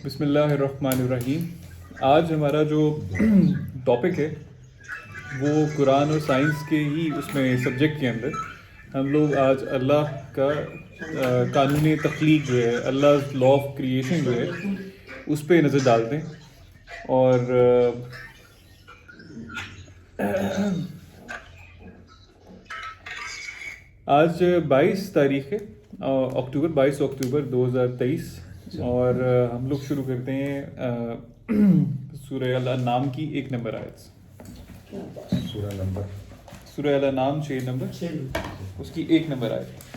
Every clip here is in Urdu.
بسم اللہ الرحمن الرحیم. آج ہمارا جو ٹاپک ہے وہ قرآن اور سائنس کے ہی اس میں سبجیکٹ کے اندر ہم لوگ آج اللہ کا قانون تخلیق جو ہے، اللہ لا آف کریشن جو ہے اس پہ نظر ڈالتے ہیں. اور آج 22 تاریخ ہے اکتوبر، 22 اکتوبر 2023، اور ہم لوگ شروع کرتے ہیں سورہ الانعام کی 1 نمبر آیت سے. سورہ الانعام 6 نمبر، اس کی 1 نمبر آیت.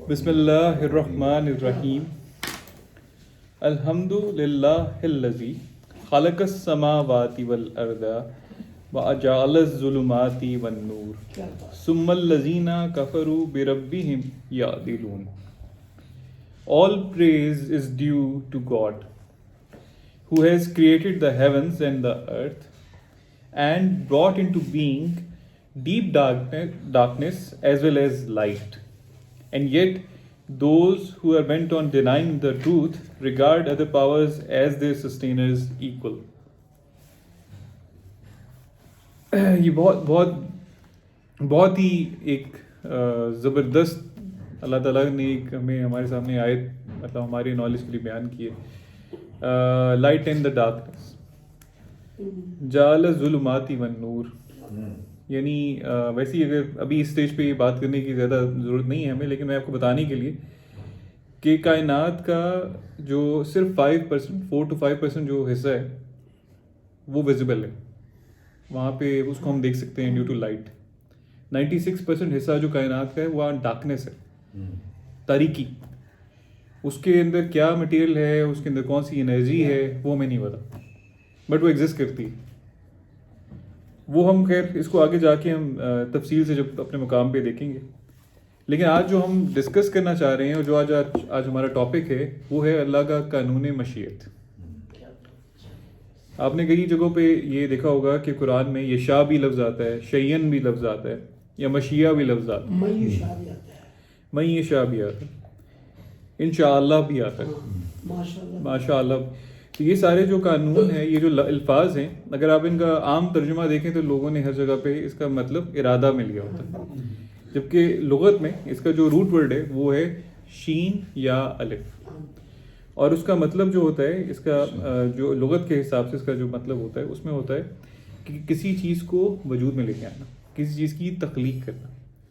بسم اللہ الرحمن الرحیم. الحمد للہ الذی خلق السماوات والارض وجعل الظلمات والنور ثم الذین کفروا بربہم یعدلون. All praise is due to God, who has created the heavens and the earth and brought into being deep darkness as well as light. And yet those who are bent on denying the truth regard other powers as their sustainers equal. یہ بہت ہی ایک زبردست اللہ تعالیٰ نے ایک ہمارے سامنے آیت مطلب ہماری نالج کے لیے بیان کی ہے. لائٹ اینڈ دا ڈارکنس، جعل الظلمات والنور. یعنی ویسے اگر ابھی اس اسٹیج پہ یہ بات کرنے کی زیادہ ضرورت نہیں ہے ہمیں، لیکن میں آپ کو بتانے کے لیے کہ کائنات کا جو صرف 4 to 5% جو حصہ ہے وہ ویزیبل ہے. وہاں پہ اس کو ہم دیکھ سکتے ہیں ڈیو ٹو لائٹ. 96% حصہ جو کائنات کا ہے وہ ڈارکنیس ہے، تاریکی. اس کے اندر کیا مٹیریل ہے، اس کے اندر کون سی انرجی ہے وہ ہمیں نہیں پتا، بٹ وہ ایگزسٹ کرتی ہے. وہ ہم خیر اس کو آگے جا کے ہم تفصیل سے جب اپنے مقام پہ دیکھیں گے. لیکن آج جو ہم ڈسکس کرنا چاہ رہے ہیں اور جو آج ہمارا ٹاپک ہے وہ ہے اللہ کا قانون مشیت. آپ نے کئی جگہوں پہ یہ دیکھا ہوگا کہ قرآن میں یشاء بھی لفظ آتا ہے، شیئن بھی لفظ آتا ہے، یا مشیہ بھی لفظ آتا ہے، من یشاء بھی آتا ہے، انشاءاللہ بھی آتا ہے، ماشاء اللہ. تو یہ سارے جو قانون ہیں، یہ جو الفاظ ہیں، اگر آپ ان کا عام ترجمہ دیکھیں تو لوگوں نے ہر جگہ پہ اس کا مطلب ارادہ مل گیا ہوتا ہے، جبکہ لغت میں اس کا جو روٹ ورڈ ہے وہ ہے شین یا الف. اور اس کا مطلب جو ہوتا ہے، اس کا جو لغت کے حساب سے اس کا جو مطلب ہوتا ہے اس میں ہوتا ہے کہ کسی چیز کو وجود میں لے کے آنا، کسی چیز کی تخلیق کرنا.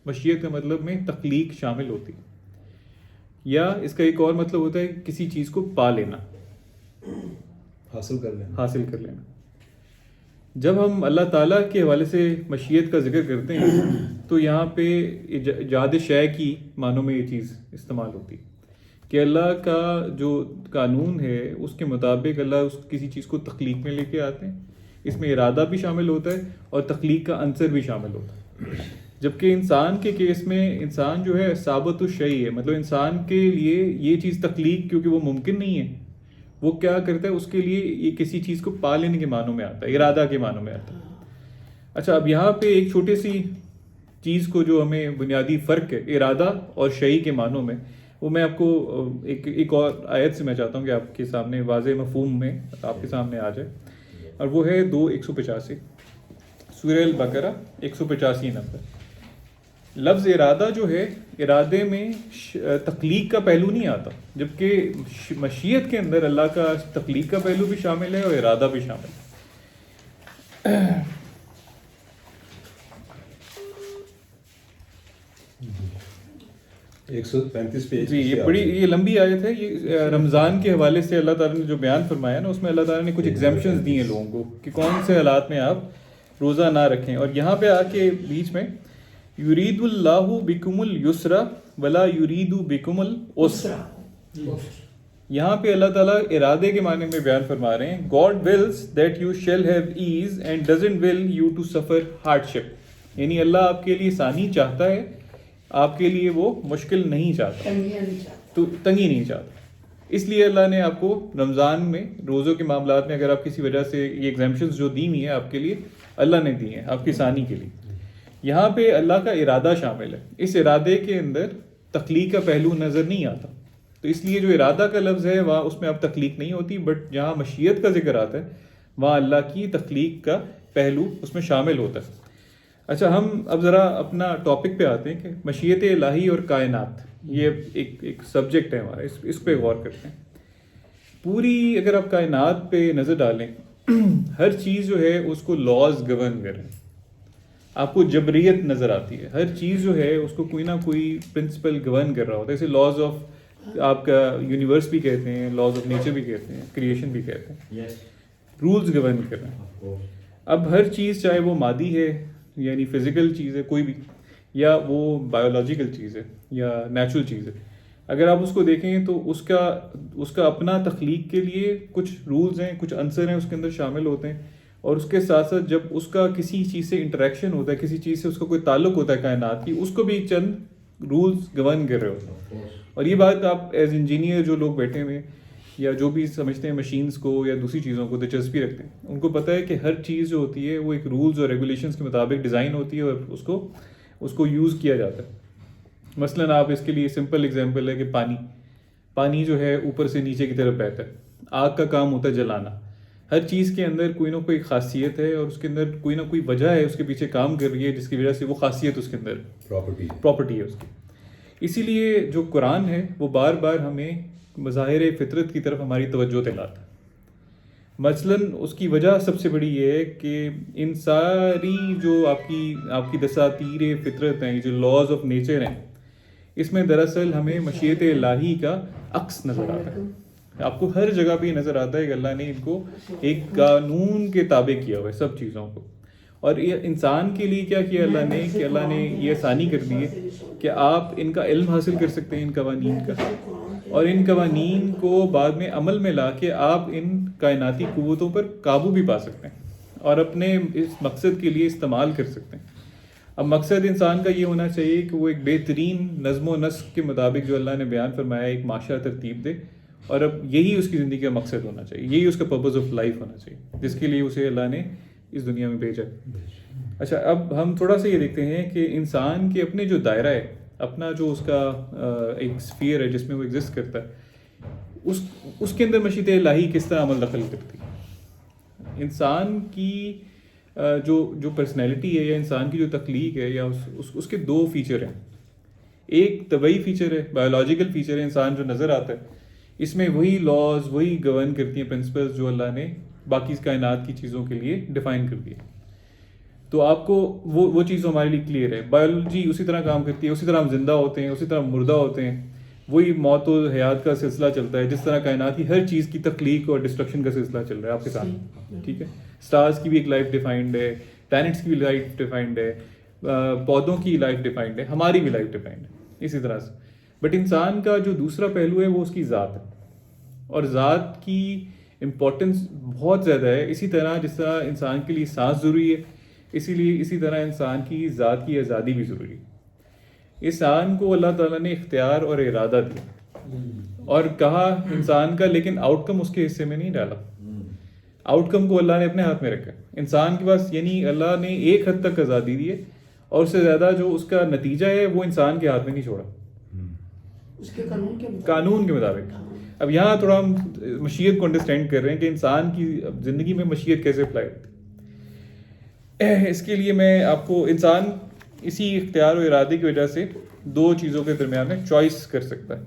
مشیت کا مطلب میں تخلیق شامل ہوتی ہے، یا اس کا ایک اور مطلب ہوتا ہے کسی چیز کو پا لینا، حاصل کر لینا. جب ہم اللہ تعالیٰ کے حوالے سے مشیت کا ذکر کرتے ہیں تو یہاں پہ ایجاد شے کی معنوں میں یہ چیز استعمال ہوتی ہے کہ اللہ کا جو قانون ہے اس کے مطابق اللہ کسی چیز کو تخلیق میں لے کے آتے ہیں. اس میں ارادہ بھی شامل ہوتا ہے اور تخلیق کا عنصر بھی شامل ہوتا ہے. جبکہ انسان کے کیس میں انسان جو ہے ثابت الشیء ہے، مطلب انسان کے لیے یہ چیز تخلیق کیونکہ وہ ممکن نہیں ہے، وہ کیا کرتا ہے اس کے لیے یہ کسی چیز کو پا لینے کے معنوں میں آتا ہے، ارادہ کے معنوں میں آتا ہے. اچھا، اب یہاں پہ ایک چھوٹی سی چیز کو جو ہمیں بنیادی فرق ہے ارادہ اور شیء کے معنوں میں، وہ میں آپ کو ایک اور آیت سے میں چاہتا ہوں کہ آپ کے سامنے واضح مفہوم میں آپ کے سامنے آ جائے، اور وہ ہے 2:185 سورہ البقرہ 185 نمبر. لفظ ارادہ جو ہے، ارادے میں تخلیق کا پہلو نہیں آتا، جبکہ مشیت کے اندر اللہ کا تخلیق کا پہلو بھی شامل ہے اور ارادہ بھی شامل ہے. جی، یہ لمبی آیت ہے. یہ رمضان کے حوالے سے اللہ تعالیٰ نے جو بیان فرمایا نا، اس میں اللہ تعالیٰ نے کچھ ایگزیمپشنز دی ہیں لوگوں کو کہ کون سے حالات میں آپ روزہ نہ رکھیں. اور یہاں پہ آ کے بیچ میں یرید اللہ بکم اليسر ولا یرید بکم العسر، یہاں پہ اللہ تعالیٰ ارادے کے معنی میں بیان فرما رہے ہیں. God wills that you shall have ease and doesn't will you to suffer hardship. یعنی اللہ آپ کے لیے آسانی چاہتا ہے, آپ کے لیے وہ مشکل نہیں چاہتا, تو تنگی نہیں چاہتا. اس لیے اللہ نے آپ کو رمضان میں روزوں کے معاملات میں اگر آپ کسی وجہ سے یہ ایگزامپشنز جو دی ہوئی ہیں آپ کے لیے اللہ نے دی ہیں آپ کی آسانی کے لیے. یہاں پہ اللہ کا ارادہ شامل ہے, اس ارادے کے اندر تخلیق کا پہلو نظر نہیں آتا, تو اس لیے جو ارادہ کا لفظ ہے وہاں اس میں اب تخلیق نہیں ہوتی, بٹ جہاں مشیت کا ذکر آتا ہے وہاں اللہ کی تخلیق کا پہلو اس میں شامل ہوتا ہے. اچھا, ہم اب ذرا اپنا ٹاپک پہ آتے ہیں کہ مشیت الہی اور کائنات, یہ ایک سبجیکٹ ہے ہمارا, اس پہ غور کرتے ہیں. پوری اگر آپ کائنات پہ نظر ڈالیں ہر چیز جو ہے اس کو لاز گورن کر رہے ہیں, آپ کو جبریت نظر آتی ہے, ہر چیز جو ہے اس کو کوئی نہ کوئی پرنسپل گورن کر رہا ہوتا ہے. جیسے لاز آف آپ کا یونیورس بھی کہتے ہیں, لاز آف نیچر بھی کہتے ہیں, کریشن بھی کہتے ہیں, رولز گورن کر رہے ہیں. اب ہر چیز چاہے وہ مادی ہے یعنی فزیکل چیز ہے کوئی بھی, یا وہ بایولوجیکل چیز ہے یا نیچرل چیز ہے, اگر آپ اس کو دیکھیں تو اس کا اپنا تخلیق کے لیے کچھ رولز ہیں, کچھ عنصر ہیں اس کے اندر شامل ہوتے ہیں, اور اس کے ساتھ ساتھ جب اس کا کسی چیز سے انٹریکشن ہوتا ہے, کسی چیز سے اس کا کوئی تعلق ہوتا ہے کائنات کی, اس کو بھی چند رولز گورن کر رہے ہوتے ہیں. اور یہ بات آپ ایز انجینئر جو لوگ بیٹھے ہوئے یا جو بھی سمجھتے ہیں مشینز کو یا دوسری چیزوں کو دلچسپی رکھتے ہیں, ان کو پتہ ہے کہ ہر چیز جو ہوتی ہے وہ ایک رولز اور ریگولیشنز کے مطابق ڈیزائن ہوتی ہے اور اس کو یوز کیا جاتا ہے. مثلاً آپ اس کے لیے سمپل ایگزامپل ہے کہ پانی جو ہے اوپر سے نیچے کی طرف بہتا ہے, آگ کا کام ہوتا ہے جلانا. ہر چیز کے اندر کوئی نہ کوئی خاصیت ہے اور اس کے اندر کوئی نہ کوئی وجہ ہے اس کے پیچھے کام کر رہی ہے جس کی وجہ سے وہ خاصیت اس کے اندر پراپرٹی ہے اس کی. اسی لیے جو قرآن ہے وہ بار بار ہمیں مظاہر فطرت کی طرف ہماری توجہ دلاتا ہے. مثلاً اس کی وجہ سب سے بڑی یہ ہے کہ ان ساری جو آپ کی دساتیر فطرت ہیں, جو لاز آف نیچر ہیں, اس میں دراصل ہمیں مشیت الہی کا عکس نظر آتا ہے. آپ کو ہر جگہ پہ یہ نظر آتا ہے کہ اللہ نے ان کو ایک قانون کے تابع کیا ہوا ہے سب چیزوں کو. اور یہ انسان کے لیے کیا کیا اللہ نے, کہ اللہ نے یہ آسانی کر دی ہے کہ آپ ان کا علم حاصل کر سکتے ہیں, ان قوانین کا, اور ان قوانین کو بعد میں عمل میں لا کے آپ ان کائناتی قوتوں پر قابو بھی پا سکتے ہیں اور اپنے اس مقصد کے لیے استعمال کر سکتے ہیں. اب مقصد انسان کا یہ ہونا چاہیے کہ وہ ایک بہترین نظم و نسق کے مطابق جو اللہ نے بیان فرمایا ایک معاشرہ ترتیب دے, اور اب یہی اس کی زندگی کا مقصد ہونا چاہیے, یہی اس کا پرپز آف لائف ہونا چاہیے جس کے لیے اسے اللہ نے اس دنیا میں بھیجا. اچھا, اب ہم تھوڑا سا یہ دیکھتے ہیں کہ انسان کے اپنے جو دائرہ ہے, اپنا جو اس کا ایک اسفیئر ہے جس میں وہ ایگزسٹ کرتا ہے, اس کے اندر مشیت الہی کس طرح عمل دخل کرتی ہے. انسان کی جو پرسنالٹی ہے یا انسان کی جو تخلیق ہے یا اس کے دو فیچر ہیں. ایک طبعی فیچر ہے, بایولوجیکل فیچر ہے, انسان جو نظر آتا ہے, اس میں وہی لاز وہی گورن کرتی ہیں پرنسپلز جو اللہ نے باقی کائنات کی چیزوں کے لیے ڈیفائن کر دیے. تو آپ کو وہ چیز ہمارے لیے کلیئر ہے. بایولوجی اسی طرح کام کرتی ہے, اسی طرح ہم زندہ ہوتے ہیں, اسی طرح مردہ ہوتے ہیں, وہی موت و حیات کا سلسلہ چلتا ہے جس طرح کائنات کی ہر چیز کی تخلیق اور ڈسٹرکشن کا سلسلہ چل رہا ہے آپ کے سامنے. ٹھیک ہے, اسٹارز کی بھی ایک لائف ڈیفائنڈ ہے, پلینٹس کی بھی لائف ڈیفائنڈ ہے, پودوں کی لائف ڈیفائنڈ ہے, ہماری بھی لائف ڈیفائنڈ ہے اسی طرح سے. بٹ انسان کا جو دوسرا پہلو ہے وہ اس کی ذات ہے, اور ذات کی امپورٹنس بہت زیادہ ہے. اسی طرح جس طرح انسان کے لیے سانس ضروری ہے, اسی طرح انسان کی ذات کی آزادی بھی ضروری ہے. انسان کو اللہ تعالیٰ نے اختیار اور ارادہ دیا اور کہا انسان کا, لیکن آؤٹ کم اس کے حصے میں نہیں ڈالا. آؤٹ کم کو اللہ نے اپنے ہاتھ میں رکھا. انسان کے پاس یعنی اللہ نے ایک حد تک آزادی دی ہے, اور اس سے زیادہ جو اس کا نتیجہ ہے وہ انسان کے ہاتھ میں نہیں چھوڑا, اس کے قانون کے مطابق. اب یہاں تھوڑا ہم مشیت کو انڈرسٹینڈ کر رہے ہیں کہ انسان کی زندگی میں مشیت کیسے اپلائی ہوتی ہے. اس کے لیے میں آپ کو, انسان اسی اختیار و ارادے کی وجہ سے دو چیزوں کے درمیان میں چوائس کر سکتا ہے.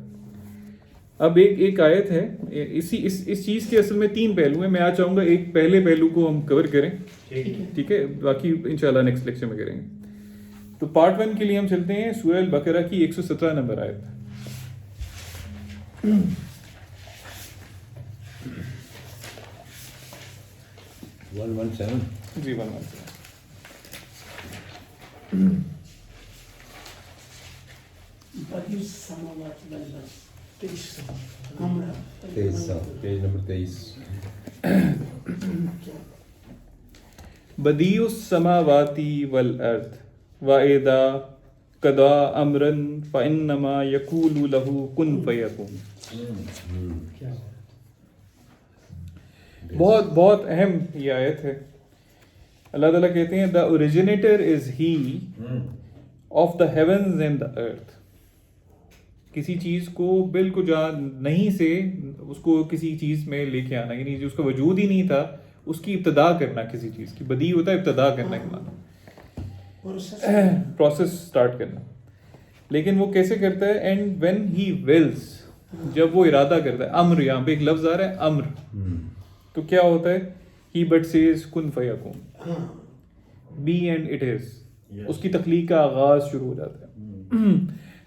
اب ایک آیت ہے, اس چیز کے اصل میں تین پہلو ہیں. میں آج چاہوں گا ایک پہلے پہلو کو ہم کور کریں, ٹھیک ہے, باقی انشاءاللہ نیکسٹ لیکچر میں کریں گے. تو پارٹ 1 کے لیے ہم چلتے ہیں سورہ البقرہ کی 117 نمبر آیت. جی 117. بدیع السماوات والارض وَإِذَا قَضَى أَمْرًا فَإِنَّمَا يَقُولُ لَهُ كُن فَيَكُونُ. بہت بہت اہم یہ آیت ہے. اللہ تعالیٰ کہتے ہیں the originator is he of the heavens and the earth. کسی چیز کو بالکل جہاں نہیں سے اس کو کسی چیز میں لے کے آنا، یعنی جو اس کا وجود ہی نہیں تھا اس کی ابتدا کرنا. کسی چیز کی بدیع ہوتا ہے ابتدا کرنا کے معنی، پروسیس سٹارٹ کرنا. لیکن وہ کیسے کرتا ہے؟ اینڈ وین ہی ولز، جب وہ ارادہ کرتا ہے. امر، یہاں پہ ایک لفظ آ رہا ہے امر، تو کیا ہوتا ہے؟ ہی بٹ سیز کن فیکون، بی اینڈ اٹ از. اس کی تخلیق کا آغاز شروع ہو جاتا ہے.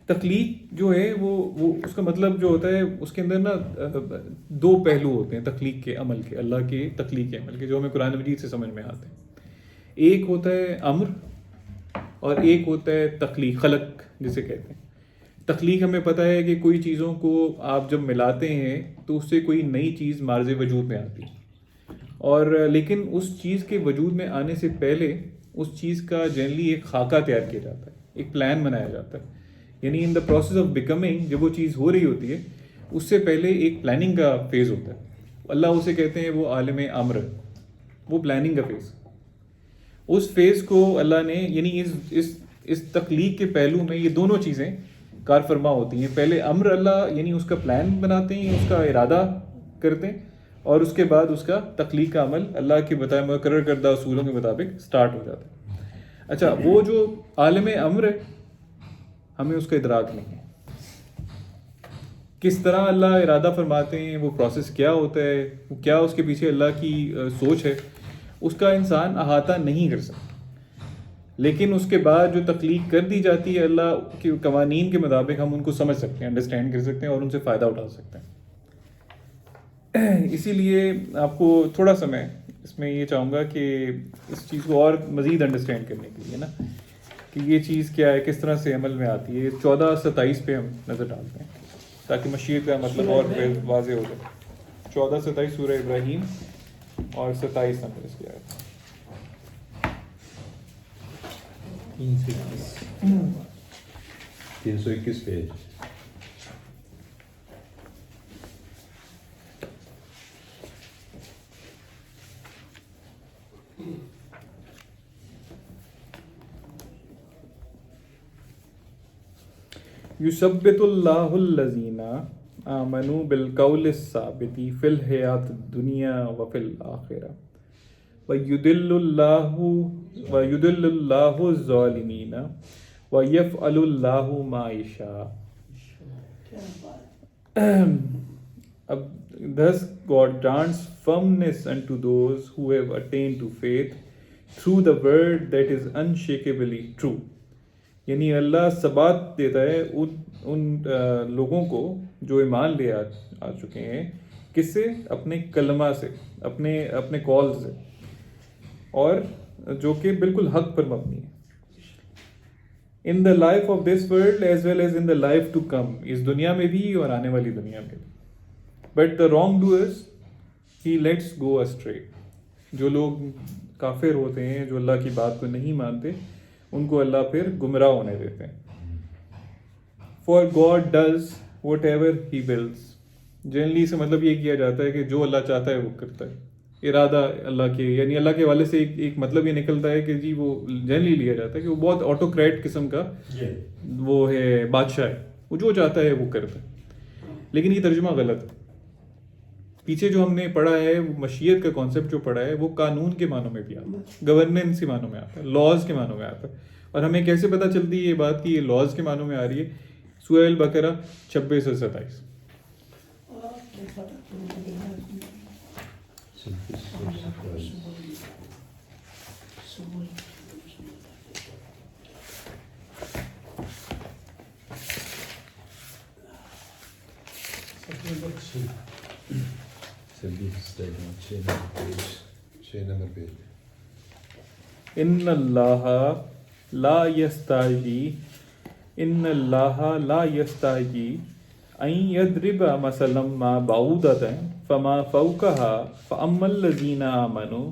تخلیق جو ہے وہ اس کا مطلب جو ہوتا ہے اس کے اندر نا دو پہلو ہوتے ہیں تخلیق کے عمل کے، اللہ کے تخلیق کے عمل کے، جو ہمیں قرآن مجید سے سمجھ میں آتے ہیں. ایک ہوتا ہے امر اور ایک ہوتا ہے تخلیق، خلق جسے کہتے ہیں. تخلیق ہمیں پتہ ہے کہ کوئی چیزوں کو آپ جب ملاتے ہیں تو اس سے کوئی نئی چیز مارز وجود میں آتی ہے، اور لیکن اس چیز کے وجود میں آنے سے پہلے اس چیز کا جنرلی ایک خاکہ تیار کیا جاتا ہے، ایک پلان بنایا جاتا ہے. یعنی ان دا پروسیس آف بیکمنگ، جب وہ چیز ہو رہی ہوتی ہے اس سے پہلے ایک پلاننگ کا فیز ہوتا ہے. اللہ اسے کہتے ہیں وہ عالم امر، وہ پلاننگ کا فیز. اس فیز کو اللہ نے، یعنی اس تخلیق کے پہلو میں یہ دونوں چیزیں کار فرما ہوتی ہیں. پہلے امر اللہ یعنی اس کا پلان بناتے ہیں، اس کا ارادہ کرتے ہیں، اور اس کے بعد اس کا تخلیق کا عمل اللہ کے بتائے مقرر کردہ اصولوں کے مطابق سٹارٹ ہو جاتا ہے. اچھا، وہ جو عالم امر ہے ہمیں اس کا ادراک نہیں ہے. کس طرح اللہ ارادہ فرماتے ہیں، وہ پروسیس کیا ہوتا ہے، وہ کیا اس کے پیچھے اللہ کی سوچ ہے، اس کا انسان احاطہ نہیں کر سکتا. لیکن اس کے بعد جو تخلیق کر دی جاتی ہے اللہ کے قوانین کے مطابق ہم ان کو سمجھ سکتے ہیں، انڈرسٹینڈ کر سکتے ہیں اور ان سے فائدہ اٹھا سکتے ہیں. اسی لیے آپ کو تھوڑا سا میں اس میں یہ چاہوں گا کہ اس چیز کو اور مزید انڈرسٹینڈ کرنے کے لیے نا کہ یہ چیز کیا ہے، کس طرح سے عمل میں آتی ہے. 14:27 پہ ہم نظر ڈالتے ہیں تاکہ مشیت کا مطلب اور واضح ہو جائے. 14:27 سورہ ابراہیم اور 27 نمبر اس کی آیت. 321 پیج. یثبت اللہ الذین آمنوا بالقول الثابت فی الحیاۃ الدنیا وفی الآخرہ ویضل اللہ الظالمین ویفعل اللہ ما یشاء. Thus God grants firmness unto those who have attained to faith through the word that is unshakably true. یعنی اللہ ثبات دیتا ہے ان لوگوں کو جو ایمان لے آ چکے ہیں. کس سے؟ اپنے کلمہ سے، اپنے کال سے، اور جو کہ بالکل حق پر مبنی ہے. In the life of this world as well as in the life to come, اس دنیا میں بھی اور آنے والی دنیا میں بھی. But the wrongdoers he lets go astray. جو لوگ کافر ہوتے ہیں، جو اللہ کی بات کو نہیں مانتے، ان کو اللہ پھر گمراہ ہونے دیتے ہیں. For God does what ever he whales. Generally سے مطلب یہ کیا جاتا ہے کہ جو اللہ چاہتا ہے وہ کرتا ہے. ارادہ اللہ کے، یعنی اللہ کے حوالے سے ایک مطلب یہ نکلتا ہے کہ جی وہ جنرلی لیا جاتا ہے کہ وہ بہت آٹوکریٹ قسم کا وہ ہے، بادشاہ ہے، وہ جو چاہتا ہے وہ کرتا ہے. لیکن یہ ترجمہ غلط ہے. پیچھے جو ہم نے پڑھا ہے وہ مشیت کا کانسیپٹ جو پڑھا ہے وہ قانون کے معنوں میں بھی آتا ہے، گورننس کے معنوں میں آتا ہے، لاز کے معنوں میں آتا ہے. اور ہمیں کیسے پتہ چلتی ہے یہ بات کہ یہ لاز کے معنوں میں آ رہی ہے؟ سورہ البقرہ 26 اور 27. ان اللہ لا یستحیی ان یضرب مثلا ما بعوضۃ فما فوقها فاما الذین آمنوا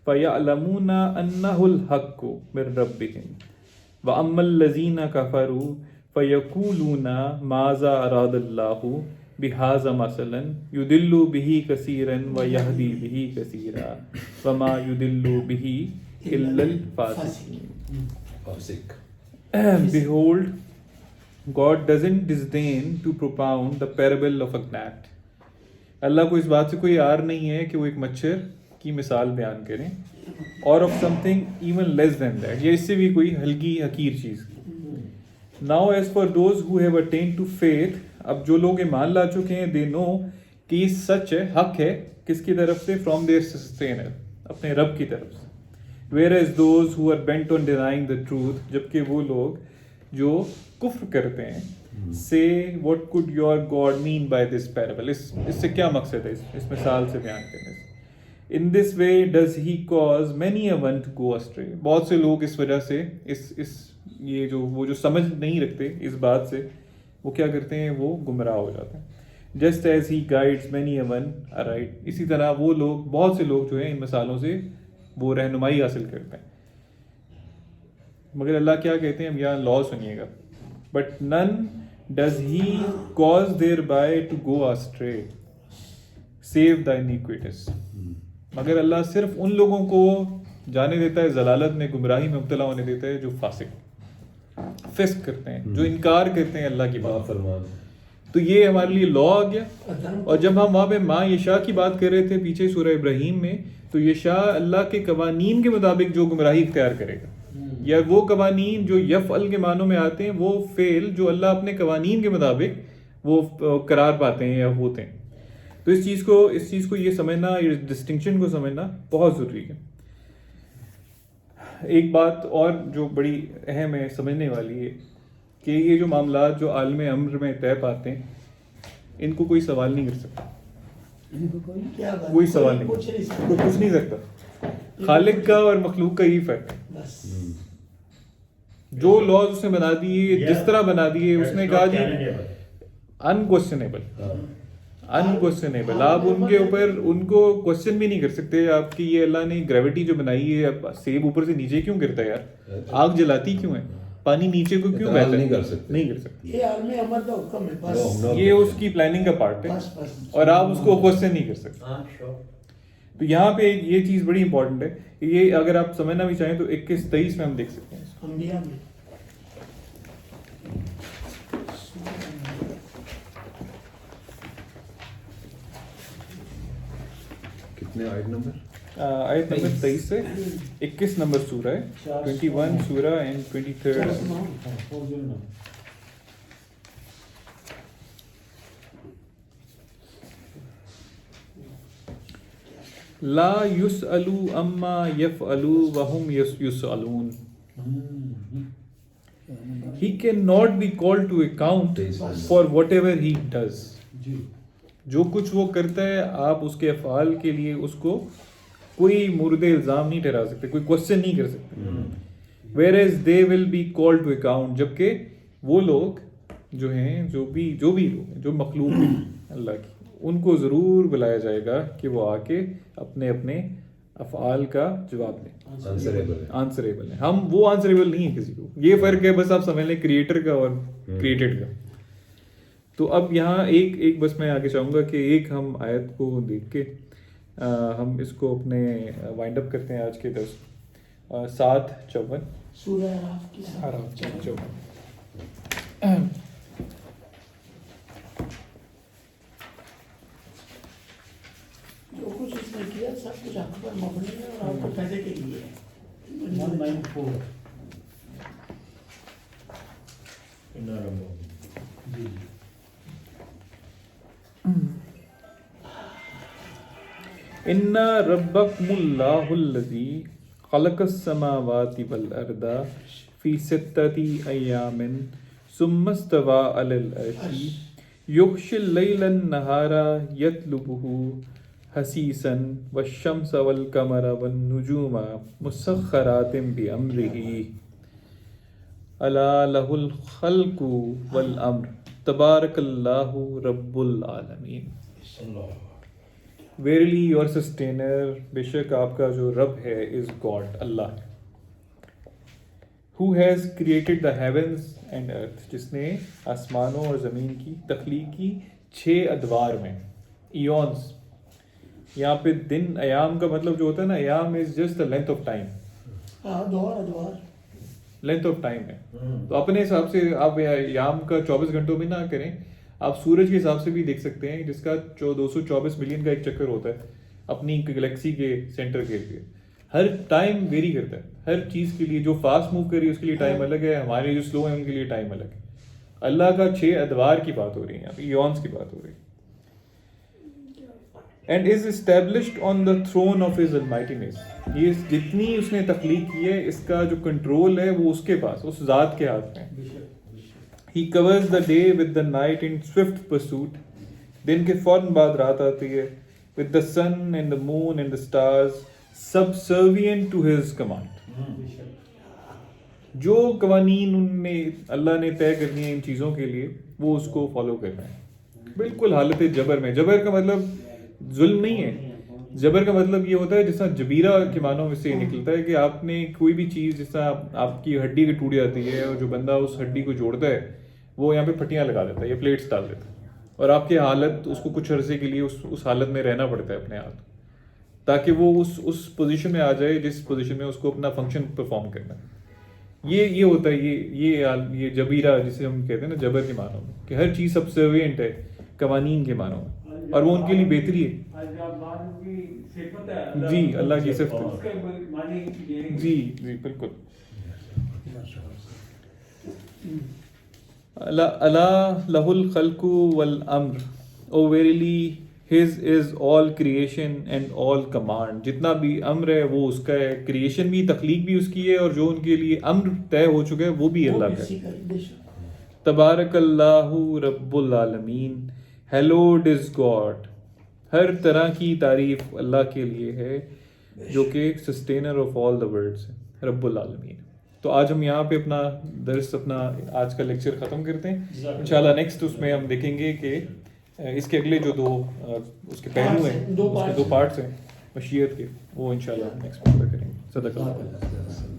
فیعلمون انہ الحق من ربہم وَأَمَّا الَّذِينَ كَفَرُوا فَيَقُولُونَ مَاذَا أَرَادَ اللَّهُ بِهَذَا مَثَلًا يُضِلُّ بِهِ كَثِيرًا وَيَهْدِي بِهِ كَثِيرًا وَمَا يُضِلُّ بِهِ إِلَّا الْفَاسِقِينَ. فاسق. Behold, God doesn't disdain to propound the parable of a gnat. اللہ کو اس بات سے کوئی عار نہیں ہے کہ وہ ایک مچھر کی مثال بیان کریں اور of some thing even less than that, یا اس سے بھی کوئی ہلکی حقیر چیز کی. Now as for those who have attained to faith, اب جو لوگ ایمان لا چکے ہیں دے نو کہ یہ سچ ہے، حق ہے، کس کی طرف سے؟ فرام دیئر سسٹینر، اپنے رب کی طرف سے. Whereas those who are bent on denying the truth, جبکہ وہ لوگ جو کفر کرتے ہیں، say what could your God mean by this parable, اس سے کیا مقصد ہے اس مثال سے بیان کرنے سے. In this way does he cause many a one to go astray, بہت سے لوگ اس وجہ سے اس یہ جو وہ جو سمجھ نہیں رکھتے اس بات سے، وہ کیا کرتے ہیں؟ وہ گمراہ ہو جاتے ہیں. Just as he guides many a one right, اسی طرح وہ لوگ، بہت سے لوگ جو ہیں ان مثالوں سے وہ رہنمائی حاصل کرتے ہیں. مگر اللہ کیا کہتے ہیں؟ اب یہاں لا سنیے گا. But none does he cause thereby to go astray save the iniquitous, مگر اللہ صرف ان لوگوں کو جانے دیتا ہے ضلالت میں، گمراہی میں مبتلا ہونے دیتا ہے جو فسق کرتے ہیں، جو انکار کرتے ہیں اللہ کی بات. تو یہ ہمارے لیے لا آ گیا. اور جب ہم وہاں پہ ما یشاء کی بات کر رہے تھے پیچھے سورہ ابراہیم میں، تو یشاء اللہ کے قوانین کے مطابق جو گمراہی اختیار کرے گا، یا وہ قوانین جو یفعل کے معنوں میں آتے ہیں، وہ فعل جو اللہ اپنے قوانین کے مطابق وہ قرار پاتے ہیں یا ہوتے ہیں. تو اس چیز کو یہ سمجھنا، اس ڈسٹنکشن کو سمجھنا بہت ضروری ہے. ایک بات اور جو بڑی اہم ہے، سمجھنے والی ہے، کہ یہ جو معاملات جو عالم امر میں طے پاتے ہیں، ان کو کوئی سوال نہیں کر سکتا. کوئی سوال نہیں، کوئی کچھ نہیں سکتا. خالق کا اور مخلوق کا یہی فرق ہے. جو لاز اس نے بنا دیے، جس طرح بنا دیے، اس نے کہا جی انکوشچنیبل. آپ ان کے اوپر ان کو کوشچن بھی نہیں کر سکتے. آپ کی یہ اللہ نے گریوٹی جو بنائی ہے، سیب اوپر سے نیچے کیوں گرتا ہے یار؟ آگ جلاتی کیوں ہے؟ پانی نیچے کو کیوں بہتا ہے؟ نہیں کر سکتے. یہ عالم امر کا حکم ہے، بس یہ اس کی پلاننگ کا پارٹ ہے، اور آپ اس کو کوشچن نہیں کر سکتے. تو یہاں پہ یہ چیز بڑی امپورٹنٹ ہے. یہ اگر آپ سمجھنا بھی چاہیں تو 21-23 میں ہم دیکھ سکتے ہیں. انبیاء میں کتنے آیت نمبر؟ آیت نمبر 23 سے 21 نمبر سورہ ہے. 21 سورہ اینڈ 23. لا یسألوا عما یفعلوا وهم یسألون. He cannot be called to account for whatever he does. جو کچھ وہ کرتا ہے، آپ اس کے افعال کے لیے اس کو کوئی مورد الزام نہیں ٹھہرا سکتے، کوئی کوشچن نہیں کر سکتے. whereas they will be called to account، جبکہ وہ لوگ جو ہیں، جو بھی لوگ ہیں جو مخلوق ہیں اللہ کی، ان کو ضرور بلایا جائے گا کہ وہ آ کے اپنے افعال کا جواب دیں. آنسریبل ہیں. ہم وہ آنسریبل نہیں ہیں کسی کو. یہ فرق ہے بس، آپ سمجھ لیں کریٹر کا اور کریٹڈ کا. تو اب یہاں ایک بس میں آگے چاہوں گا کہ ایک ہم آیت کو دیکھ کے ہم اس کو اپنے وائنڈ اپ کرتے ہیں آج کے درس. 7:54 سورہ اعراف کی آرام 54. جو کچھ اس نے کیا سب کچھ آپ پر مبنی ہے اور آپ کو فائدے کے لیے ہے. 194 ان ربکم اللہ الذی خلق السماوات والارض فی 6 ایام ثم استوى علی العرش یغشی اللیل النہار یطلبہ حسیسا والشمس والقمر والنجوم مسخرات بامرہ الا لہ الخلق والامر تبارک اللہ رب العالمین. Verily your sustainer، بے شک آپ کا جو رب ہے، is God، اللہ ہے. Who has created the heavens and earth, جس نے آسمانوں اور زمین کی تخلیق کی 6 ادوار میں. ایونس یہاں پہ دن ایام کا مطلب جو ہوتا ہے نا, ایام is just the length of time, ادوار لینتھ آف ٹائم ہے. تو اپنے حساب سے آپ ایام کا 24 گھنٹوں میں نہ کریں, آپ سورج کے حساب سے بھی دیکھ سکتے ہیں جس کا 224 ملین کا ایک چکر ہوتا ہے اپنی گلیکسی کے سینٹر کے لیے. ہر ٹائم ویری کرتا ہے ہر چیز کے لیے. جو فاسٹ موو کر رہی ہے اس کے لیے ٹائم الگ ہے, ہمارے جو سلو ہیں ان کے لیے ٹائم الگ ہے. اللہ کا 6 ادوار کی بات ہو رہی ہے, یہاں پہ ایونس کی بات ہو رہی ہے. And is established on the throne of his almightiness. یہ جتنی اس نے تخلیق کی ہے اس کا جو کنٹرول ہے وہ اس کے پاس, اس ذات کے ہاتھ میں. He covers the day with the night in swift pursuit. دن کے فوراً بعد رات آتی ہے. With the sun and the moon and the stars subservient to his command. جو قوانین ان نے اللہ نے طے کرنی ہے ان چیزوں کے لیے وہ اس کو فالو کر رہے ہیں بالکل حالت جبر میں. جبر کا مطلب ظلم نہیں ہے. جبر کا مطلب یہ ہوتا ہے جس طرح جبیرہ کے معنوں میں سے یہ نکلتا ہے کہ آپ نے کوئی بھی چیز, جس طرح آپ کی ہڈی کی ٹوٹ جاتی ہے اور جو بندہ اس ہڈی کو جوڑتا ہے وہ یہاں پہ پھٹیاں لگا دیتا ہے یا پلیٹس ڈال دیتا ہے, اور آپ کی حالت اس کو کچھ عرصے کے لیے اس حالت میں رہنا پڑتا ہے اپنے ہاتھ, تاکہ وہ اس پوزیشن میں آ جائے جس پوزیشن میں اس کو اپنا فنکشن پرفارم کرنا ہے. یہ ہوتا ہے یہ جبیرہ جسے ہم کہتے ہیں نا جبر کے معنوں میں, کہ ہر چیز سبسروینٹ ہے قوانین کے معنوں میں, اور وہ ان کے لیے بہتری ہے. جی اللہ کی صفت ہے. جی بالکل. اللہ لہ الخلق والامر, oh verily his is all creation and all command. جتنا بھی امر ہے وہ اس کا ہے, کریشن بھی تخلیق بھی اس کی ہے, اور جو ان کے لیے امر طے ہو چکا ہے وہ بھی اللہ کا ہے. تبارک اللہ رب العالمین, ہیلوڈ از گاڈ. ہر طرح کی تعریف اللہ کے لیے ہے جو کہ sustainer of all the worlds ہے, رب العالمین. تو آج ہم یہاں پہ اپنا درس, اپنا آج کا لیکچر ختم کرتے ہیں. انشاءاللہ نیکسٹ اس میں ہم دیکھیں گے کہ اس کے اگلے جو اس کے پہلو ہیں, اس کے 2 پارٹس ہیں مشیت کے, وہ انشاءاللہ نیکسٹ میں کریں گے. صدق اللہ.